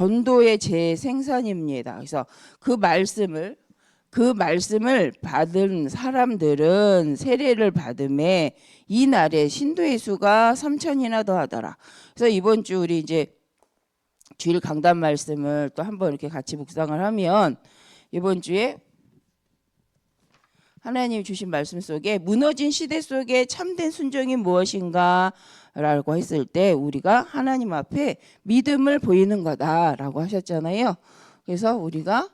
전도의 재생산입니다. 그래서 그 말씀을 받은 사람들은 세례를 받음에 이날에 신도의 수가 3,000이나 더하더라. 그래서 이번 주 우리 이제 주일 강단 말씀을 또 한번 이렇게 같이 묵상을 하면, 이번 주에 하나님이 주신 말씀 속에 무너진 시대 속에 참된 순종이 무엇인가 라고 했을 때 우리가 하나님 앞에 믿음을 보이는 거다라고 하셨잖아요. 그래서 우리가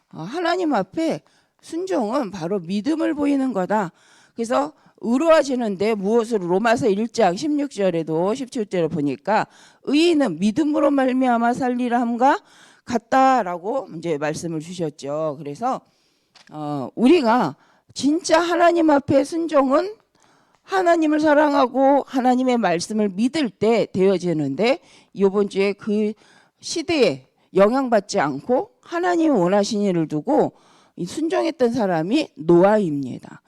하나님 앞에 순종은 바로 믿음을 보이는 거다. 그래서 의로워지는데 무엇으로? 로마서 1장 16절에도 17절에 보니까 의인은 믿음으로 말미암아 살리라 함과 같다라고 이제 말씀을 주셨죠. 그래서 우리가 진짜 하나님 앞에 순종은 하나님을 사랑하고 하나님의 말씀을 믿을 때 되어지는데, 이번 주에 그 시대에 영향받지 않고 하나님이 원하신 일을 두고 순종했던 사람이 노아입니다.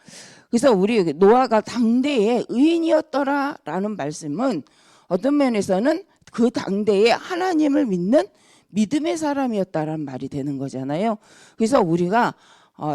그래서 우리 노아가 당대의 의인이었더라라는 말씀은 어떤 면에서는 그 당대에 하나님을 믿는 믿음의 사람이었다라는 말이 되는 거잖아요. 그래서 우리가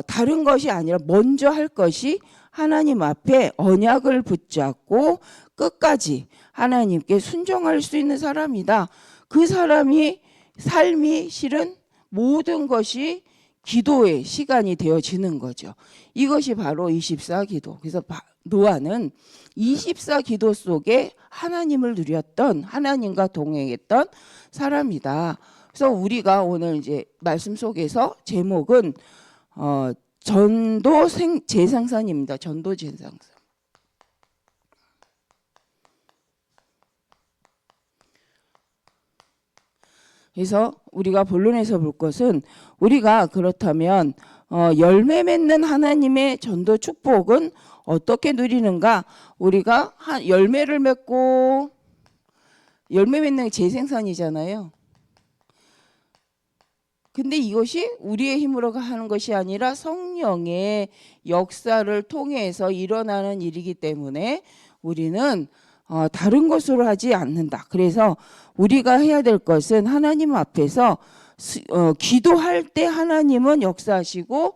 다른 것이 아니라 먼저 할 것이 하나님 앞에 언약을 붙잡고 끝까지 하나님께 순종할 수 있는 사람이다. 그 사람이 삶이 실은 모든 것이 기도의 시간이 되어지는 거죠. 이것이 바로 24기도. 그래서 노아는 24기도 속에 하나님을 누렸던, 하나님과 동행했던 사람이다. 그래서 우리가 오늘 이제 말씀 속에서 제목은 전도 재생산입니다. 전도 재생산. 그래서 우리가 본론에서 볼 것은, 우리가 그렇다면 열매 맺는 하나님의 전도 축복은 어떻게 누리는가? 우리가 열매를 맺고, 열매 맺는 게 재생산이잖아요. 근데 이것이 우리의 힘으로 하는 것이 아니라 성령의 역사를 통해서 일어나는 일이기 때문에 우리는 다른 것으로 하지 않는다. 그래서 우리가 해야 될 것은 하나님 앞에서 기도할 때 하나님은 역사하시고,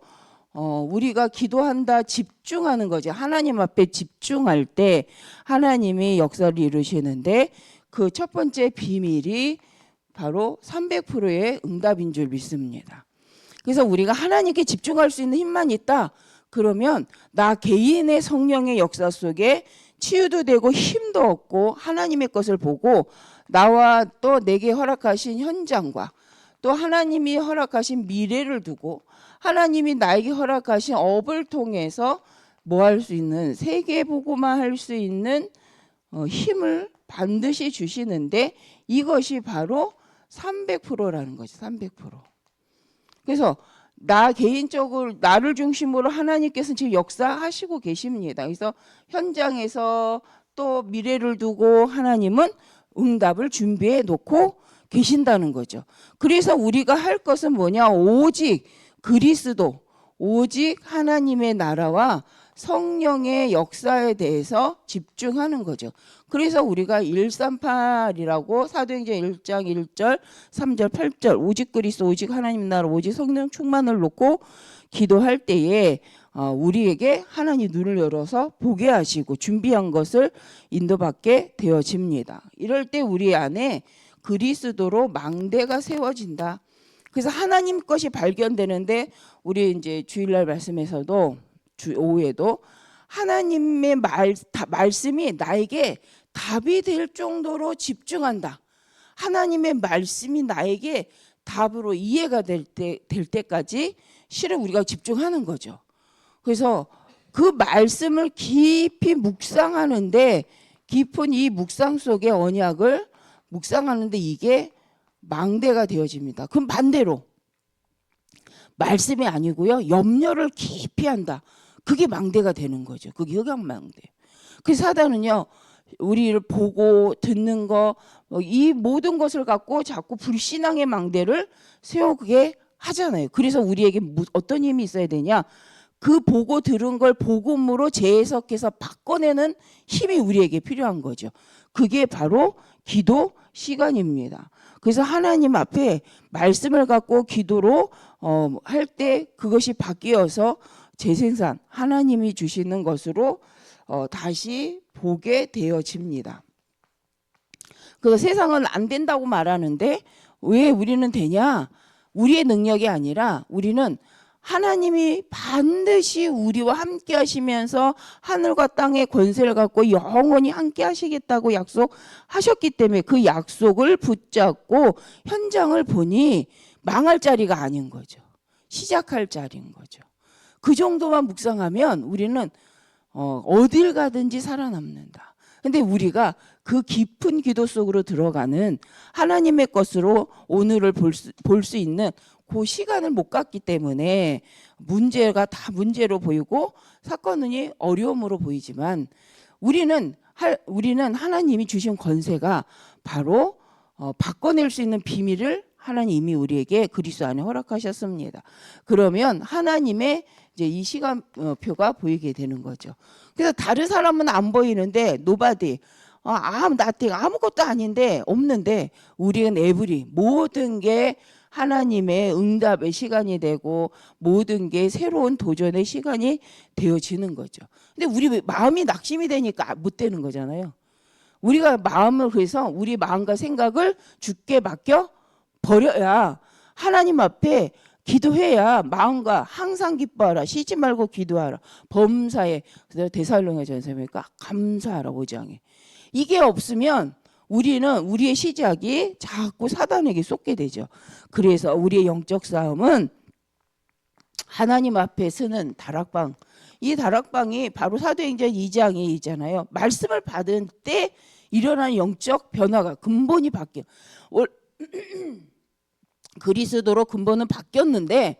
우리가 기도한다 집중하는 거죠. 하나님 앞에 집중할 때 하나님이 역사를 이루시는데, 그 첫 번째 비밀이 바로 300%의 응답인 줄 믿습니다. 그래서 우리가 하나님께 집중할 수 있는 힘만 있다. 그러면 나 개인의 성령의 역사 속에 치유도 되고 힘도 얻고 하나님의 것을 보고, 나와 또 내게 허락하신 현장과 또 하나님이 허락하신 미래를 두고 하나님이 나에게 허락하신 업을 통해서 뭐 할 수 있는, 세계 보고만 할 수 있는 힘을 반드시 주시는데, 이것이 바로 300%라는 거죠. 300%. 그래서 나 개인적으로 나를 중심으로 하나님께서는 지금 역사하시고 계십니다. 그래서 현장에서 또 미래를 두고 하나님은 응답을 준비해 놓고 계신다는 거죠. 그래서 우리가 할 것은 뭐냐? 오직 그리스도, 오직 하나님의 나라와 성령의 역사에 대해서 집중하는 거죠. 그래서 우리가 138이라고 사도행전 1장 1절 3절 8절 오직 그리스도, 오직 하나님 나라, 오직 성령 충만을 놓고 기도할 때에 우리에게 하나님 눈을 열어서 보게 하시고 준비한 것을 인도받게 되어집니다. 이럴 때 우리 안에 그리스도로 망대가 세워진다. 그래서 하나님 것이 발견되는데, 우리 이제 주일날 말씀에서도 오후에도 하나님의 말씀이 나에게 답이 될 정도로 집중한다. 하나님의 말씀이 나에게 답으로 이해가 될 때까지 실은 우리가 집중하는 거죠. 그래서 그 말씀을 깊이 묵상하는데, 깊은 이 묵상 속의 언약을 묵상하는데 이게 망대가 되어집니다. 그럼 반대로 말씀이 아니고요, 염려를 깊이 한다. 그게 망대가 되는 거죠. 그게 흑암망대. 그 사단은요, 우리를 보고 듣는 거, 이 모든 것을 갖고 자꾸 불신앙의 망대를 세우게 하잖아요. 그래서 우리에게 어떤 힘이 있어야 되냐? 그 보고 들은 걸 복음으로 재해석해서 바꿔내는 힘이 우리에게 필요한 거죠. 그게 바로 기도 시간입니다. 그래서 하나님 앞에 말씀을 갖고 기도로 할 때 그것이 바뀌어서 재생산 하나님이 주시는 것으로 다시 보게 되어집니다. 그래서 세상은 안 된다고 말하는데 왜 우리는 되냐? 우리의 능력이 아니라 우리는 하나님이 반드시 우리와 함께 하시면서 하늘과 땅의 권세를 갖고 영원히 함께 하시겠다고 약속하셨기 때문에 그 약속을 붙잡고 현장을 보니 망할 자리가 아닌 거죠. 시작할 자리인 거죠. 그 정도만 묵상하면 우리는 어딜 가든지 살아남는다. 근데 우리가 그 깊은 기도 속으로 들어가는 하나님의 것으로 오늘을 볼 수 있는 그 시간을 못 갖기 때문에 문제가 다 문제로 보이고 사건은 어려움으로 보이지만 우리는 하나님이 주신 권세가 바로 바꿔낼 수 있는 비밀을 하나님이 우리에게 그리스도 안에 허락하셨습니다. 그러면 하나님의 이제 이 시간표가 보이게 되는 거죠. 그래서 다른 사람은 안 보이는데 nobody, nothing, 아무것도 아닌데 없는데 우리는 every, 모든 게 하나님의 응답의 시간이 되고 모든 게 새로운 도전의 시간이 되어지는 거죠. 근데 우리 마음이 낙심이 되니까 못 되는 거잖아요. 우리가 마음을 그래서 우리 마음과 생각을 주께 맡겨 버려야 하나님 앞에 기도해야 마음과 항상 기뻐하라 쉬지 말고 기도하라 범사에 데살로니가전서니까 감사하라 5장에 이게 없으면 우리는 우리의 시작이 자꾸 사단에게 쏟게 되죠. 그래서 우리의 영적 싸움은 하나님 앞에 쓰는 다락방, 이 다락방이 바로 사도행전 2장에 있잖아요. 말씀을 받은 때 일어나는 영적 변화가 근본이 바뀌어. 그리스도로 근본은 바뀌었는데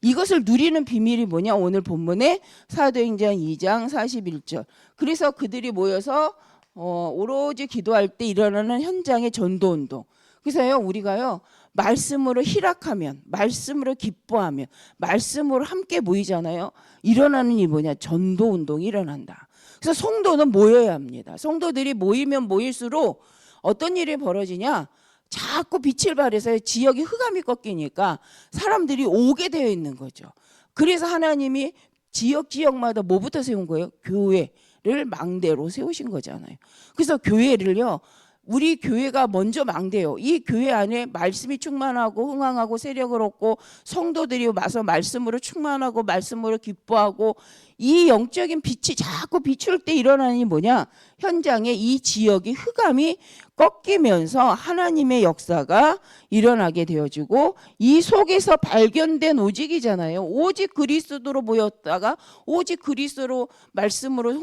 이것을 누리는 비밀이 뭐냐? 오늘 본문에 사도행전 2장 41절. 그래서 그들이 모여서 오로지 기도할 때 일어나는 현장의 전도운동. 그래서요 우리가요 말씀으로 희락하면 말씀으로 기뻐하면 말씀으로 함께 모이잖아요. 일어나는 일이 뭐냐? 전도운동이 일어난다. 그래서 성도는 모여야 합니다. 성도들이 모이면 모일수록 어떤 일이 벌어지냐? 자꾸 빛을 발해서 지역이 흑암이 꺾이니까 사람들이 오게 되어 있는 거죠. 그래서 하나님이 지역마다 뭐부터 세운 거예요? 교회를 망대로 세우신 거잖아요. 그래서 교회를요 우리 교회가 먼저 망대요. 이 교회 안에 말씀이 충만하고 흥황하고 세력을 얻고 성도들이 와서 말씀으로 충만하고 말씀으로 기뻐하고 이 영적인 빛이 자꾸 비출 때 일어나는 게 뭐냐? 현장에 이 지역이 흑암이 꺾이면서 하나님의 역사가 일어나게 되어지고 이 속에서 발견된 오직이잖아요. 오직 그리스도로 모였다가 오직 그리스도로 말씀으로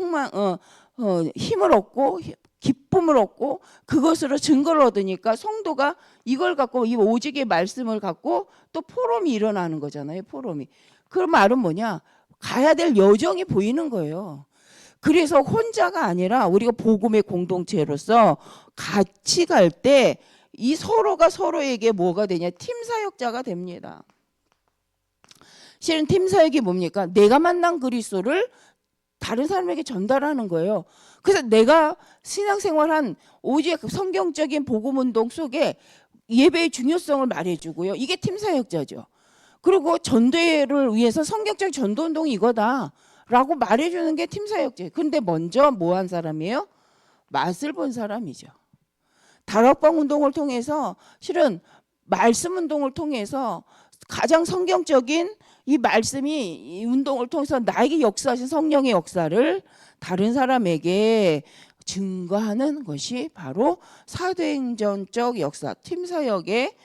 힘을 얻고 기쁨을 얻고 그것으로 증거를 얻으니까 성도가 이걸 갖고 이 오직의 말씀을 갖고 또 포럼이 일어나는 거잖아요. 포럼이. 그 말은 뭐냐? 가야 될 여정이 보이는 거예요. 그래서 혼자가 아니라 우리가 복음의 공동체로서 같이 갈 때 이 서로가 서로에게 뭐가 되냐? 팀 사역자가 됩니다. 실은 팀 사역이 뭡니까? 내가 만난 그리스도를 다른 사람에게 전달하는 거예요. 그래서 내가 신앙생활한 오직 성경적인 복음운동 속에 예배의 중요성을 말해주고요. 이게 팀 사역자죠. 그리고 전도를 위해서 성경적 전도운동이 이거다라고 말해주는 게 팀 사역자예요. 근데 먼저 뭐 한 사람이에요? 맛을 본 사람이죠. 다락방 운동을 통해서 실은 말씀 운동을 통해서 가장 성경적인 이 말씀이 이 운동을 통해서 나에게 역사하신 성령의 역사를 다른 사람에게 증거하는 것이 바로 사도행전적 역사, 팀사역의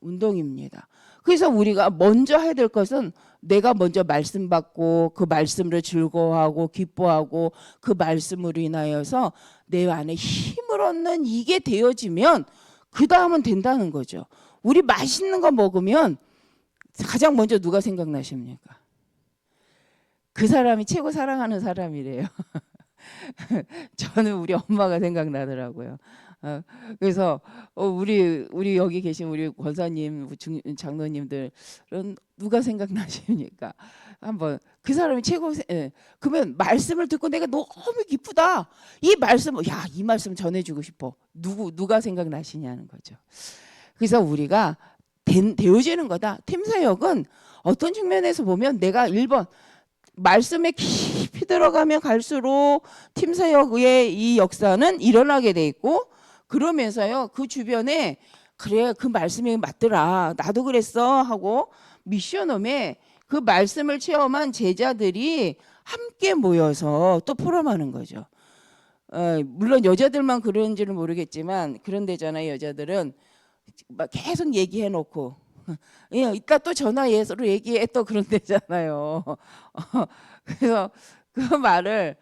운동입니다. 그래서 우리가 먼저 해야 될 것은 내가 먼저 말씀 받고 그 말씀으로 즐거워하고 기뻐하고 그 말씀으로 인하여서 내 안에 힘을 얻는 이게 되어지면 그 다음은 된다는 거죠. 우리 맛있는 거 먹으면 가장 먼저 누가 생각나십니까? 그 사람이 최고 사랑하는 사람이래요. 저는 우리 엄마가 생각나더라고요. 그래서 우리 여기 계신 우리 권사님, 장로님들은 누가 생각나십니까? 한번 그 사람이 최고. 그러면 말씀을 듣고 내가 너무 기쁘다. 이 말씀, 이 말씀 전해주고 싶어. 누가 생각나시냐는 거죠. 그래서 우리가 되어지는 거다. 팀사역은 어떤 측면에서 보면 내가 1번 말씀에 깊이 들어가면 갈수록 팀사역의 이 역사는 일어나게 돼 있고, 그러면서요 그 주변에 그래 그 말씀이 맞더라 나도 그랬어 하고 미션홈에 그 말씀을 체험한 제자들이 함께 모여서 또 포럼하는 거죠. 물론 여자들만 그런지는 모르겠지만 그런 데잖아요. 여자들은 막 계속 얘기해 놓고 이따 또 전화해서 얘기해 또 그런 데잖아요. 그래서 그 말을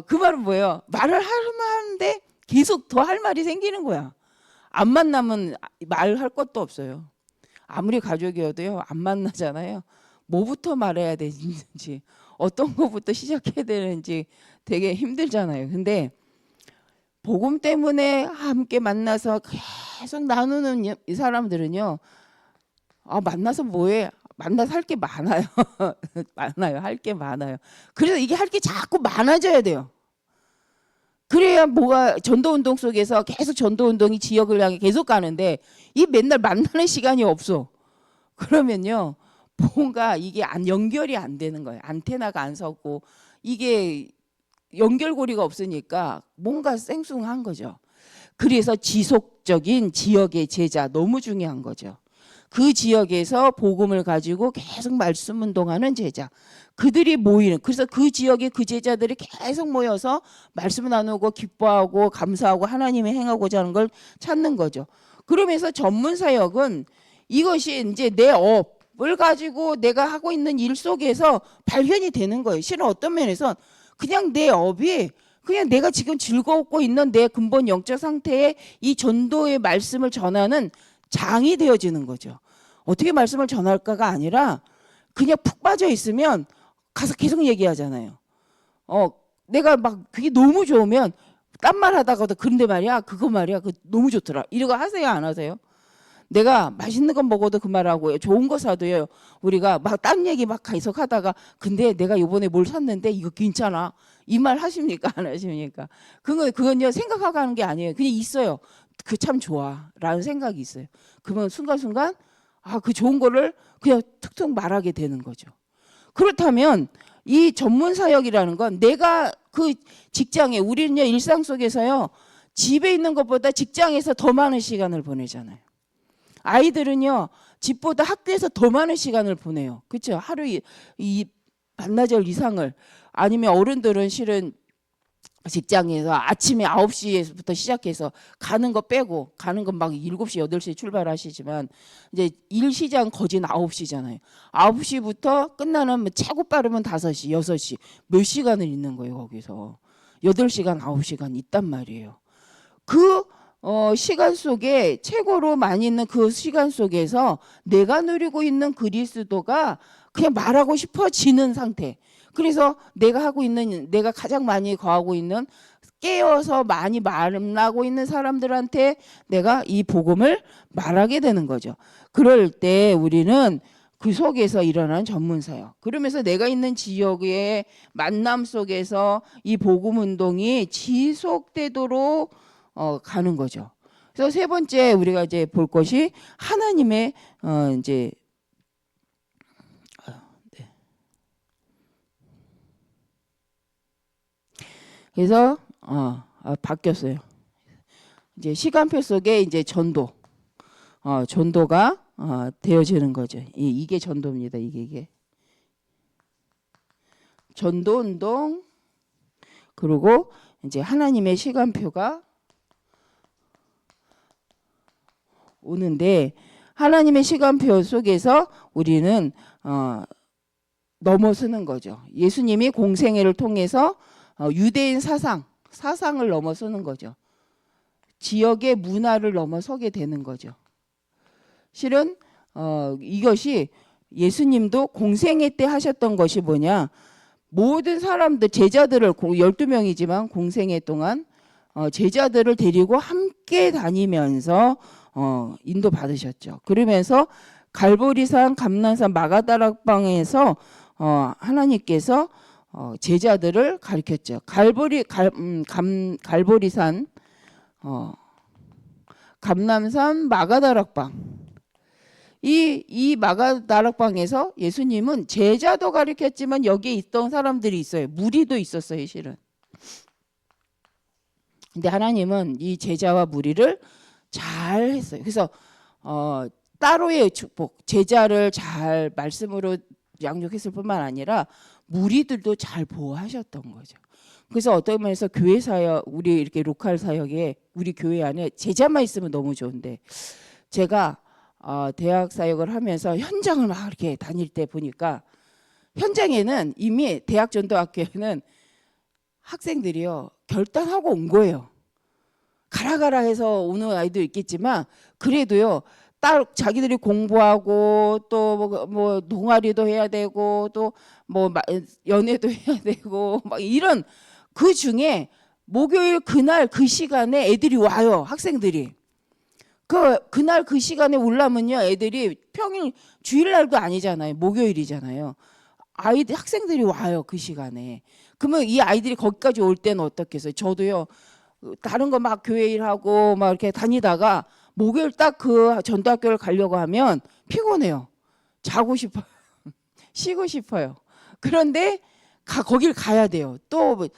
그 말은 뭐예요? 말을 하는데 계속 더 할 말이 생기는 거야. 안 만나면 말할 것도 없어요. 아무리 가족이어도요 안 만나잖아요. 뭐부터 말해야 되는지 어떤 것부터 시작해야 되는지 되게 힘들잖아요. 근데 복음 때문에 함께 만나서 계속 나누는 이 사람들은요, 만나서 뭐해? 만나서 할 게 많아요. 많아요. 할 게 많아요. 그래서 이게 할 게 자꾸 많아져야 돼요. 그래야 뭐가 전도운동 속에서 계속 전도운동이 지역을 향해 계속 가는데 이 맨날 만나는 시간이 없어. 그러면요 뭔가 이게 연결이 안 되는 거예요. 안테나가 안 섰고 이게 연결고리가 없으니까 뭔가 생숭한 거죠. 그래서 지속적인 지역의 제자 너무 중요한 거죠. 그 지역에서 복음을 가지고 계속 말씀 운동하는 제자, 그들이 모이는, 그래서 그 지역에 그 제자들이 계속 모여서 말씀 나누고 기뻐하고 감사하고 하나님이 행하고자 하는 걸 찾는 거죠. 그러면서 전문 사역은 이것이 이제 내 업을 가지고 내가 하고 있는 일 속에서 발견이 되는 거예요. 실은 어떤 면에서 그냥 내 업이 그냥 내가 지금 즐거웠고 있는 내 근본 영적 상태에 이 전도의 말씀을 전하는 장이 되어지는 거죠. 어떻게 말씀을 전할까가 아니라 그냥 푹 빠져 있으면 가서 계속 얘기하잖아요. 내가 막 그게 너무 좋으면 딴 말 하다가도 그런데 말이야 그거 말이야 그 너무 좋더라 이러고 하세요 안 하세요? 내가 맛있는 거 먹어도 그 말하고요. 좋은 거 사도요. 우리가 막 딴 얘기 막 계속 하다가 근데 내가 요번에 뭘 샀는데 이거 괜찮아. 이 말 하십니까? 안 하십니까? 그건요 생각하고 하는 게 아니에요. 그냥 있어요. 그 참 좋아 라는 생각이 있어요. 그러면 순간순간 그 좋은 거를 그냥 툭툭 말하게 되는 거죠. 그렇다면 이 전문 사역이라는 건 내가 그 직장에 우리는요 일상 속에서요 집에 있는 것보다 직장에서 더 많은 시간을 보내잖아요. 아이들은요 집보다 학교에서 더 많은 시간을 보내요. 그렇죠? 하루 이 반나절 이상을. 아니면 어른들은 실은 직장에서 아침에 9시부터 시작해서 가는 거 빼고 가는 건 막 7시 8시에 출발하시지만 이제 일 시장 거진 9시잖아요. 9시부터 끝나는 뭐 최고 빠르면 5시 6시 몇 시간을 있는 거예요. 거기서 8시간 9시간 있단 말이에요. 그 시간 속에 최고로 많이 있는 그 시간 속에서 내가 누리고 있는 그리스도가 그냥 말하고 싶어지는 상태. 그래서 내가 가장 많이 거하고 있는 깨어서 많이 말하고 있는 사람들한테 내가 이 복음을 말하게 되는 거죠. 그럴 때 우리는 그 속에서 일어난 전문사역. 그러면서 내가 있는 지역의 만남 속에서 이 복음 운동이 지속되도록 가는 거죠. 그래서 세 번째 우리가 이제 볼 것이 하나님의 이제 그래서 바뀌었어요. 이제 시간표 속에 이제 전도가 되어지는 거죠. 이게 전도입니다. 이게 전도 운동 그리고 이제 하나님의 시간표가 오는데 하나님의 시간표 속에서 우리는 넘어서는 거죠. 예수님이 공생애를 통해서 유대인 사상을 넘어서는 거죠. 지역의 문화를 넘어서게 되는 거죠. 실은 이것이 예수님도 공생애 때 하셨던 것이 뭐냐, 모든 사람들 제자들을 12명이지만 공생애 동안 제자들을 데리고 함께 다니면서 인도 받으셨죠. 그러면서 갈보리산, 감난산, 마가다락방에서 하나님께서 제자들을 가르쳤죠. 갈보리산 감람산 마가다락방. 이 마가다락방에서 예수님은 제자도 가르쳤지만 여기에 있던 사람들이 있어요. 무리도 있었어요, 실은. 근데 하나님은 이 제자와 무리를 잘 했어요. 그래서 따로의 축복, 제자를 잘 말씀으로 양육했을 뿐만 아니라 무리들도 잘 보호하셨던 거죠. 그래서 어떤 면에서 교회 사역, 우리 이렇게 로컬 사역에 우리 교회 안에 제자만 있으면 너무 좋은데, 제가 대학 사역을 하면서 현장을 막 이렇게 다닐 때 보니까 현장에는 이미 대학 전도학교에는 학생들이요 결단하고 온 거예요. 가라 해서 오는 아이도 있겠지만 그래도요 자기들이 공부하고 또 뭐 동아리도 해야 되고 또 뭐 연애도 해야 되고 막 이런 그 중에 목요일 그날 그 시간에 애들이 와요. 학생들이 그날 그 시간에 오려면요 애들이 평일 주일날도 아니잖아요. 목요일이잖아요. 학생들이 와요 그 시간에. 그러면 이 아이들이 거기까지 올 때는 어떻겠어요? 저도요 다른 거 막 교회 일하고 막 이렇게 다니다가 목요일 딱 그 전도학교를 가려고 하면 피곤해요. 자고 싶어요. 쉬고 싶어요. 그런데 거길 가야 돼요. 또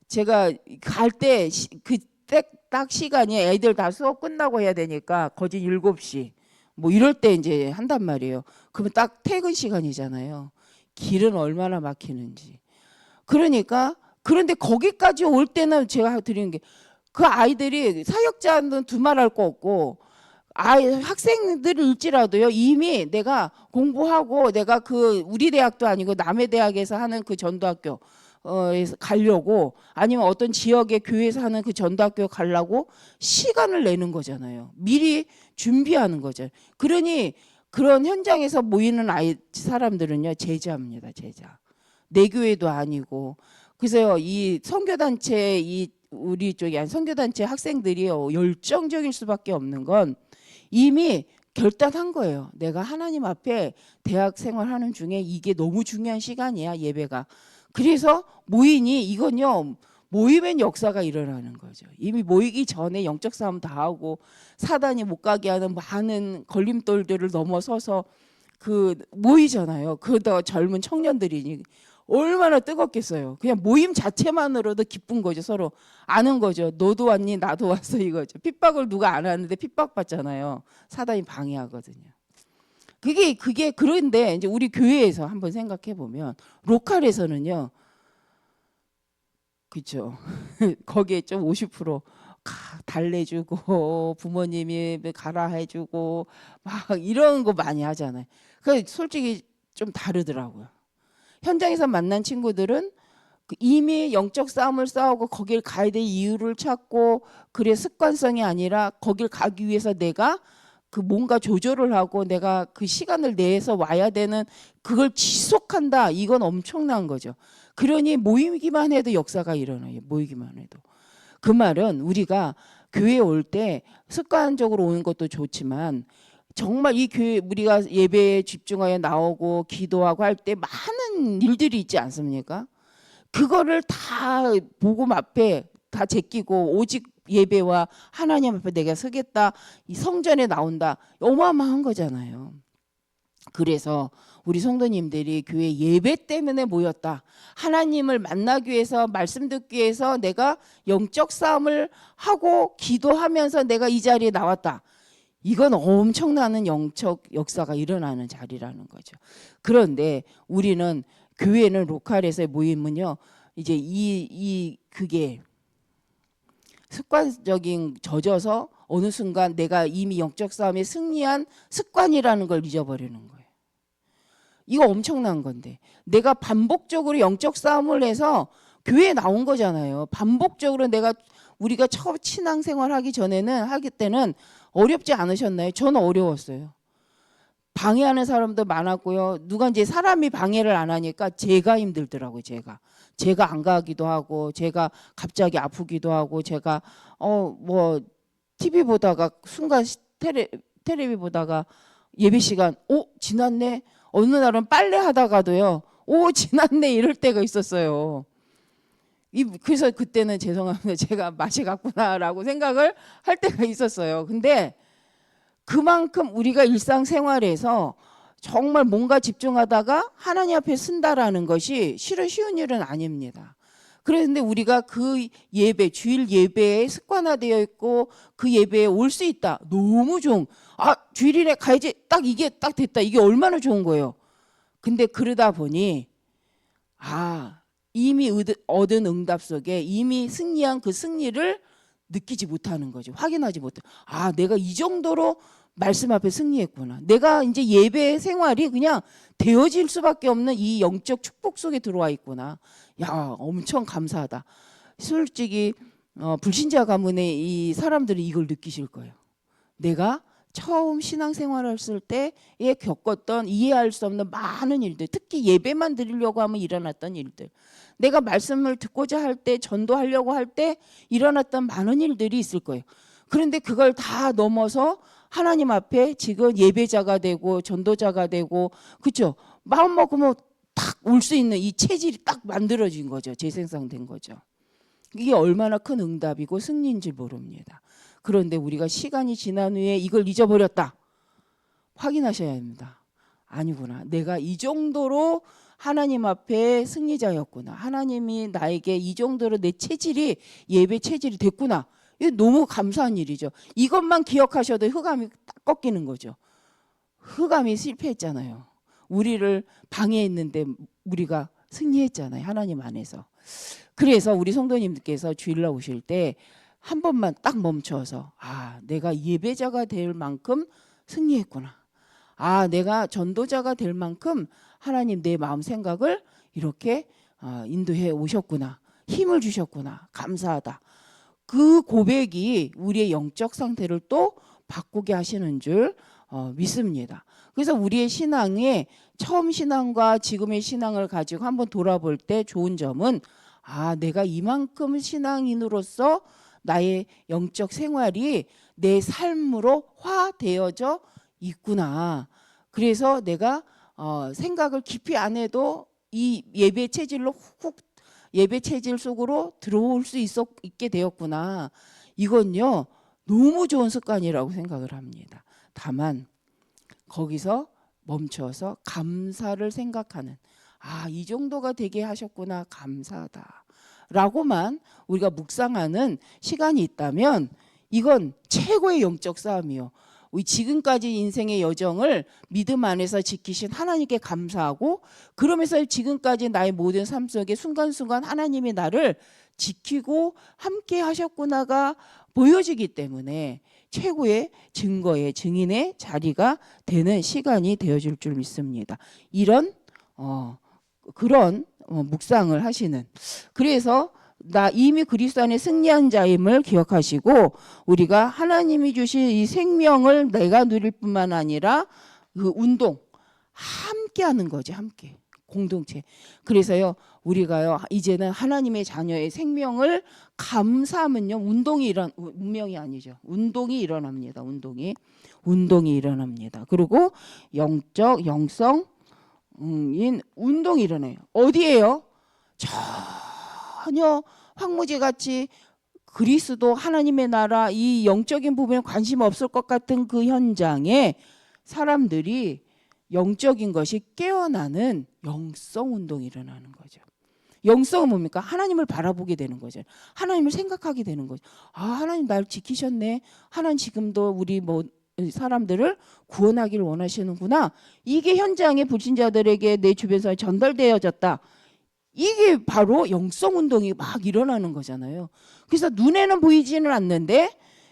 제가 갈 때 그때 딱 시간이 애들 다 수업 끝나고 해야 되니까 거진 7시 뭐 이럴 때 이제 한단 말이에요. 그러면 딱 퇴근 시간이잖아요. 길은 얼마나 막히는지. 그러니까 그런데 거기까지 올 때는 제가 드리는 게 그 아이들이 사역자는 두말할 거 없고 학생들일지라도요 이미 내가 공부하고 내가 그 우리 대학도 아니고 남의 대학에서 하는 그 전도학교 에서 가려고 아니면 어떤 지역의 교회에서 하는 그 전도학교 가려고 시간을 내는 거잖아요. 미리 준비하는 거죠. 그러니 그런 현장에서 모이는 사람들은요 제자입니다. 제자. 내 교회도 아니고. 그래서 이 선교단체 우리 쪽이 선교단체 학생들이요 열정적일 수밖에 없는 건 이미 결단한 거예요. 내가 하나님 앞에 대학 생활하는 중에 이게 너무 중요한 시간이야 예배가. 그래서 모이니 이건요 모이면 역사가 일어나는 거죠. 이미 모이기 전에 영적 싸움 다 하고 사단이 못 가게 하는 많은 걸림돌들을 넘어서서 모이잖아요. 그러다가 젊은 청년들이니 얼마나 뜨겁겠어요. 그냥 모임 자체만으로도 기쁜 거죠. 서로 아는 거죠. 너도 왔니 나도 왔어 이거죠. 핍박을 누가 안 하는데 핍박받잖아요. 사단이 방해하거든요. 그게 그런데 이제 우리 교회에서 한번 생각해 보면 로컬에서는요. 그렇죠. 거기에 좀 50% 달래주고 부모님이 가라 해주고 막 이런 거 많이 하잖아요. 그 솔직히 좀 다르더라고요. 현장에서 만난 친구들은 이미 영적 싸움을 싸우고 거길 가야 될 이유를 찾고 그래 습관성이 아니라 거길 가기 위해서 내가 뭔가 조절을 하고 내가 그 시간을 내서 와야 되는 그걸 지속한다. 이건 엄청난 거죠. 그러니 모이기만 해도 역사가 일어나요. 모이기만 해도. 그 말은 우리가 교회에 올 때 습관적으로 오는 것도 좋지만 정말 이 교회 우리가 예배에 집중하여 나오고 기도하고 할 때 많은 일들이 있지 않습니까? 그거를 다 복음 앞에 다 제끼고 오직 예배와 하나님 앞에 내가 서겠다. 이 성전에 나온다. 어마어마한 거잖아요. 그래서 우리 성도님들이 교회 예배 때문에 모였다. 하나님을 만나기 위해서 말씀 듣기 위해서 내가 영적 싸움을 하고 기도하면서 내가 이 자리에 나왔다. 이건 엄청나는 영적 역사가 일어나는 자리라는 거죠. 그런데 우리는 교회는 로컬에서의 모임은요. 이제 그게 습관적인 젖어서 어느 순간 내가 이미 영적 싸움에 승리한 습관이라는 걸 잊어버리는 거예요. 이거 엄청난 건데 내가 반복적으로 영적 싸움을 해서 교회에 나온 거잖아요. 반복적으로 우리가 처음 신앙생활 하기 때는 어렵지 않으셨나요? 저는 어려웠어요. 방해하는 사람도 많았고요. 누가 이제 사람이 방해를 안 하니까 제가 힘들더라고요. 제가 안 가기도 하고 제가 갑자기 아프기도 하고 제가 뭐 TV 보다가 순간 테레비 보다가 예배 시간 지났네. 어느 날은 빨래 하다가도요. 지났네 이럴 때가 있었어요. 그래서 그때는 죄송합니다. 제가 맛이 갔구나라고 생각을 할 때가 있었어요. 근데 그만큼 우리가 일상생활에서 정말 뭔가 집중하다가 하나님 앞에 쓴다라는 것이 실은 쉬운 일은 아닙니다. 그런데 우리가 그 예배, 주일 예배에 습관화되어 있고 그 예배에 올 수 있다. 너무 좋은. 주일이네 가야지. 딱 이게 딱 됐다. 이게 얼마나 좋은 거예요. 근데 그러다 보니 이미 얻은 응답 속에 이미 승리한 그 승리를 느끼지 못하는 거죠. 확인하지 못해. 내가 이 정도로 말씀 앞에 승리했구나. 내가 이제 예배 생활이 그냥 되어질 수밖에 없는 이 영적 축복 속에 들어와 있구나. 야, 엄청 감사하다. 솔직히 불신자 가문의 이 사람들이 이걸 느끼실 거예요. 내가 처음 신앙생활을 했을 때에 겪었던 이해할 수 없는 많은 일들, 특히 예배만 드리려고 하면 일어났던 일들, 내가 말씀을 듣고자 할 때, 전도하려고 할 때 일어났던 많은 일들이 있을 거예요. 그런데 그걸 다 넘어서 하나님 앞에 지금 예배자가 되고 전도자가 되고, 그렇죠? 마음 먹으면 딱 올 수 있는 이 체질이 딱 만들어진 거죠. 재생성된 거죠. 이게 얼마나 큰 응답이고 승리인지 모릅니다. 그런데 우리가 시간이 지난 후에 이걸 잊어버렸다. 확인하셔야 합니다. 아니구나. 내가 이 정도로 하나님 앞에 승리자였구나. 하나님이 나에게 이 정도로 내 체질이 예배 체질이 됐구나. 이게 너무 감사한 일이죠. 이것만 기억하셔도 흑암이 딱 꺾이는 거죠. 흑암이 실패했잖아요. 우리를 방해했는데 우리가 승리했잖아요. 하나님 안에서. 그래서 우리 성도님들께서 주일날 오실 때 한 번만 딱 멈춰서 내가 예배자가 될 만큼 승리했구나. 내가 전도자가 될 만큼 하나님 내 마음 생각을 이렇게 인도해 오셨구나. 힘을 주셨구나. 감사하다. 그 고백이 우리의 영적 상태를 또 바꾸게 하시는 줄 믿습니다. 그래서 우리의 신앙에 처음 신앙과 지금의 신앙을 가지고 한번 돌아볼 때 좋은 점은 내가 이만큼 신앙인으로서 나의 영적 생활이 내 삶으로 화되어져 있구나. 그래서 내가 생각을 깊이 안 해도 이 예배 체질로 훅 예배 체질 속으로 들어올 수 있게 되었구나. 이건요 너무 좋은 습관이라고 생각을 합니다. 다만 거기서 멈춰서 감사를 생각하는 이 정도가 되게 하셨구나. 감사하다. 라고만 우리가 묵상하는 시간이 있다면 이건 최고의 영적 싸움이요. 우리 지금까지 인생의 여정을 믿음 안에서 지키신 하나님께 감사하고 그러면서 지금까지 나의 모든 삶 속에 순간순간 하나님이 나를 지키고 함께 하셨구나가 보여지기 때문에 최고의 증거의 증인의 자리가 되는 시간이 되어줄 줄 믿습니다. 이런 그런 묵상을 하시는. 그래서 나 이미 그리스도 안에 승리한 자임을 기억하시고 우리가 하나님이 주신 이 생명을 내가 누릴 뿐만 아니라 그 운동 함께 하는 거지. 함께 공동체. 그래서요 우리가요 이제는 하나님의 자녀의 생명을 감사하면요 운명이 아니죠. 운동이 일어납니다. 운동이 일어납니다. 그리고 영성인 운동이 일어나요. 어디에요? 전혀 황무지같이 그리스도 하나님의 나라 이 영적인 부분에 관심 없을 것 같은 그 현장에 사람들이 영적인 것이 깨어나는 영성 운동이 일어나는 거죠. 영성은 뭡니까? 하나님을 바라보게 되는 거죠. 하나님을 생각하게 되는 거죠. 하나님 날 지키셨네. 하나님 지금도 우리 사람들을 구원하기를 원하시는구나. 이게 현장의 불신자들에게 내 주변에서 전달되어졌다. 이게 바로 영성 운동이 막 일어나는 거잖아요. 그래서 눈에는 보이지는 않는데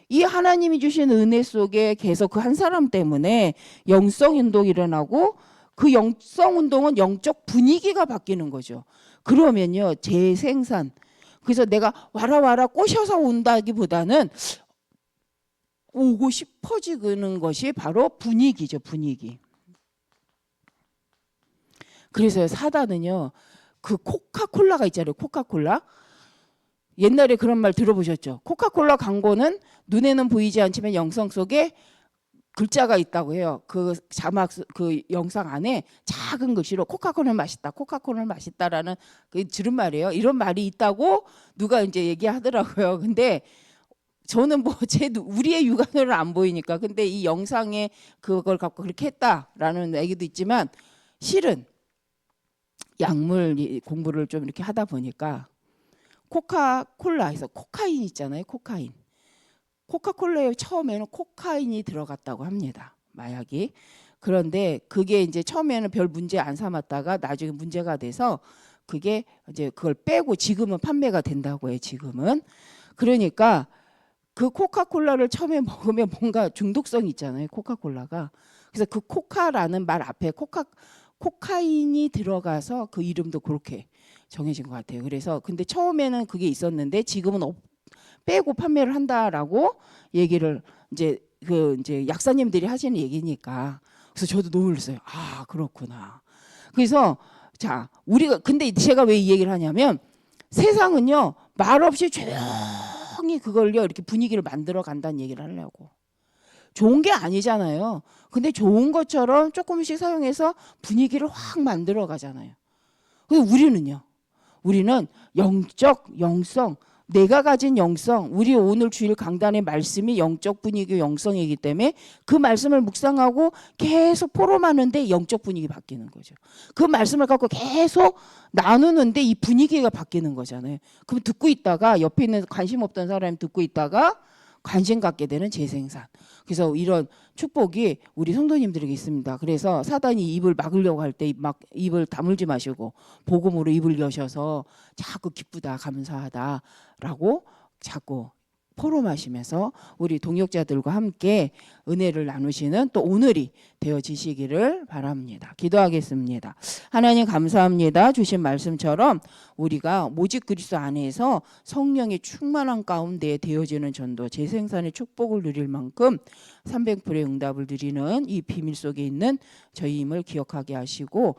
이 하나님이 주신 은혜 속에 계속 그 한 사람 때문에 영성 운동이 일어나고 그 영성 운동은 영적 분위기가 바뀌는 거죠. 그러면요 재생산. 그래서 내가 와라 꼬셔서 온다기보다는 오고 싶어지는 것이 바로 분위기죠. 분위기. 그래서 사단은요 그 코카콜라가 있잖아요. 코카콜라. 옛날에 그런 말 들어보셨죠? 코카콜라 광고는 눈에는 보이지 않지만 영성 속에 글자가 있다고 해요. 그 자막 그 영상 안에 작은 글씨로 코카콜라는 맛있다, 코카콜라는 맛있다라는 그 들은 말이에요. 이런 말이 있다고 누가 이제 얘기하더라고요. 근데 저는 뭐 제 우리의 육안으로는 안 보이니까. 근데 이 영상에 그걸 갖고 그렇게 했다라는 얘기도 있지만 실은 약물 공부를 좀 이렇게 하다 보니까 코카콜라에서 코카인 있잖아요. 코카인. 코카콜라에 처음에는 코카인이 들어갔다고 합니다. 마약이. 그런데 그게 이제 처음에는 별 문제 안 삼았다가 나중에 문제가 돼서 그게 이제 그걸 빼고 지금은 판매가 된다고 해요. 지금은. 그러니까 그 코카콜라를 처음에 먹으면 뭔가 중독성이 있잖아요. 코카콜라가. 그래서 그 코카라는 말 앞에 코카인이 들어가서 그 이름도 그렇게 정해진 것 같아요. 그래서 근데 처음에는 그게 있었는데 지금은 빼고 판매를 한다라고 얘기를 이제 약사님들이 하시는 얘기니까. 그래서 저도 놀랐어요. 아, 그렇구나. 그래서 자, 우리가 근데 제가 왜 이 얘기를 하냐면 세상은요 말없이 조용히 그걸요 이렇게 분위기를 만들어 간다는 얘기를 하려고. 좋은 게 아니잖아요. 근데 좋은 것처럼 조금씩 사용해서 분위기를 확 만들어 가잖아요. 근데 우리는 영성, 내가 가진 영성, 우리 오늘 주일 강단의 말씀이 영적 분위기 영성이기 때문에 그 말씀을 묵상하고 계속 포럼하는데 영적 분위기 바뀌는 거죠. 그 말씀을 갖고 계속 나누는데 이 분위기가 바뀌는 거잖아요. 그럼 듣고 있다가 옆에 있는 관심 없던 사람이 듣고 있다가 관심 갖게 되는 재생산. 그래서 이런 축복이 우리 성도님들에게 있습니다. 그래서 사단이 입을 막으려고 할 때 막 입을 다물지 마시고 복음으로 입을 여셔서 자꾸 기쁘다 감사하다라고 자꾸 포럼하시면서 우리 동역자들과 함께 은혜를 나누시는 또 오늘이 되어지시기를 바랍니다. 기도하겠습니다. 하나님 감사합니다. 주신 말씀처럼 우리가 오직 그리스도 안에서 성령의 충만한 가운데 되어지는 전도 재생산의 축복을 누릴 만큼 300%의 응답을 누리는 이 비밀 속에 있는 저희임을 기억하게 하시고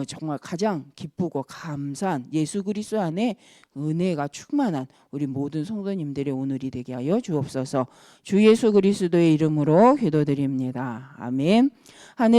정말 가장 기쁘고 감사한 예수 그리스도 안에 은혜가 충만한 우리 모든 성도님들의 오늘이 되게 하여 주옵소서. 주 예수 그리스도의 이름으로 기도드립니다. 아멘. 하늘